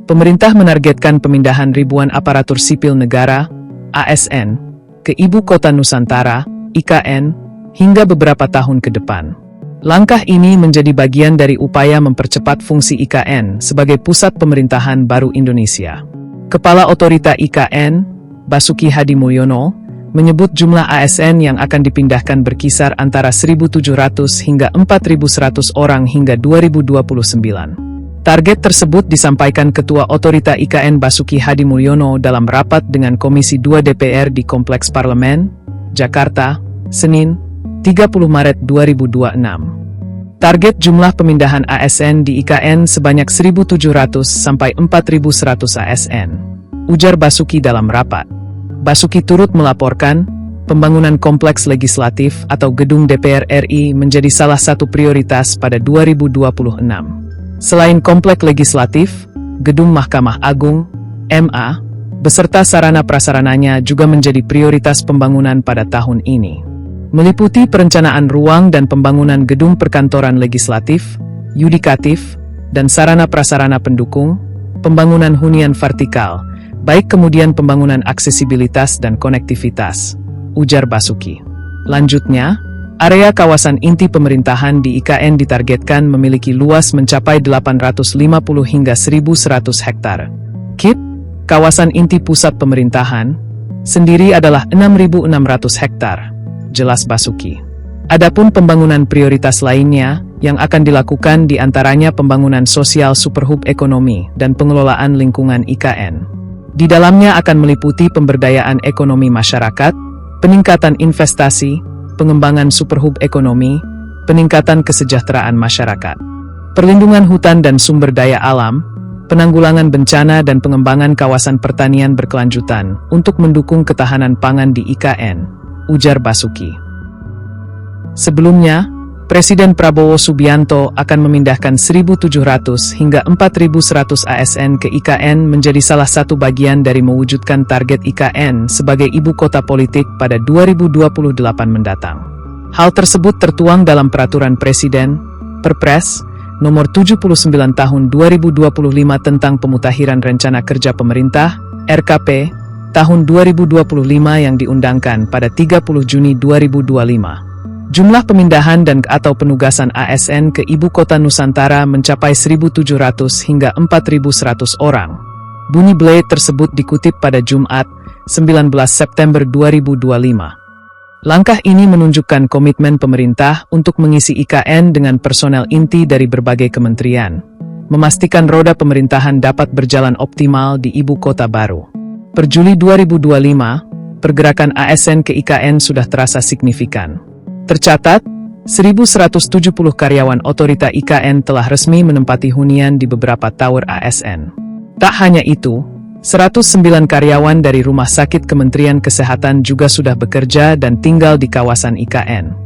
Pemerintah menargetkan pemindahan ribuan aparatur sipil negara, ASN, ke Ibu Kota Nusantara, IKN, hingga beberapa tahun ke depan. Langkah ini menjadi bagian dari upaya mempercepat fungsi IKN sebagai pusat pemerintahan baru Indonesia. Kepala Otorita IKN, Basuki Hadimulyono, menyebut jumlah ASN yang akan dipindahkan berkisar antara 1.700 hingga 4.100 orang hingga 2029. Target tersebut disampaikan Ketua Otorita IKN Basuki Hadimulyono dalam rapat dengan Komisi 2 DPR di Kompleks Parlemen, Jakarta, Senin, 30 Maret 2026. Target jumlah pemindahan ASN di IKN sebanyak 1.700 sampai 4.100 ASN, ujar Basuki dalam rapat. Basuki turut melaporkan, pembangunan kompleks legislatif atau gedung DPR RI menjadi salah satu prioritas pada 2026. Selain kompleks legislatif, gedung Mahkamah Agung, MA, beserta sarana prasarananya juga menjadi prioritas pembangunan pada tahun ini. Meliputi perencanaan ruang dan pembangunan gedung perkantoran legislatif, yudikatif, dan sarana prasarana pendukung, pembangunan hunian vertikal, baik kemudian pembangunan aksesibilitas dan konektivitas, ujar Basuki. Lanjutnya, area kawasan inti pemerintahan di IKN ditargetkan memiliki luas mencapai 850 hingga 1.100 hektar. KIP, kawasan inti pusat pemerintahan, sendiri adalah 6.600 hektar, jelas Basuki. Adapun pembangunan prioritas lainnya yang akan dilakukan diantaranya pembangunan sosial superhub ekonomi dan pengelolaan lingkungan IKN. Di dalamnya akan meliputi pemberdayaan ekonomi masyarakat, peningkatan investasi, pengembangan superhub ekonomi, peningkatan kesejahteraan masyarakat, perlindungan hutan dan sumber daya alam, penanggulangan bencana dan pengembangan kawasan pertanian berkelanjutan untuk mendukung ketahanan pangan di IKN, ujar Basuki. Sebelumnya, Presiden Prabowo Subianto akan memindahkan 1.700 hingga 4.100 ASN ke IKN menjadi salah satu bagian dari mewujudkan target IKN sebagai ibu kota politik pada 2028 mendatang. Hal tersebut tertuang dalam Peraturan Presiden, Perpres, Nomor 79 Tahun 2025 tentang Pemutakhiran Rencana Kerja Pemerintah, RKP, tahun 2025 yang diundangkan pada 30 Juni 2025. Jumlah pemindahan dan atau penugasan ASN ke Ibu Kota Nusantara mencapai 1.700 hingga 4.100 orang. Bunyi Blade tersebut dikutip pada Jumat, 19 September 2025. Langkah ini menunjukkan komitmen pemerintah untuk mengisi IKN dengan personel inti dari berbagai kementerian, memastikan roda pemerintahan dapat berjalan optimal di Ibu Kota baru. Per Juli 2025, pergerakan ASN ke IKN sudah terasa signifikan. Tercatat, 1.170 karyawan otorita IKN telah resmi menempati hunian di beberapa tower ASN. Tak hanya itu, 109 karyawan dari Rumah Sakit Kementerian Kesehatan juga sudah bekerja dan tinggal di kawasan IKN.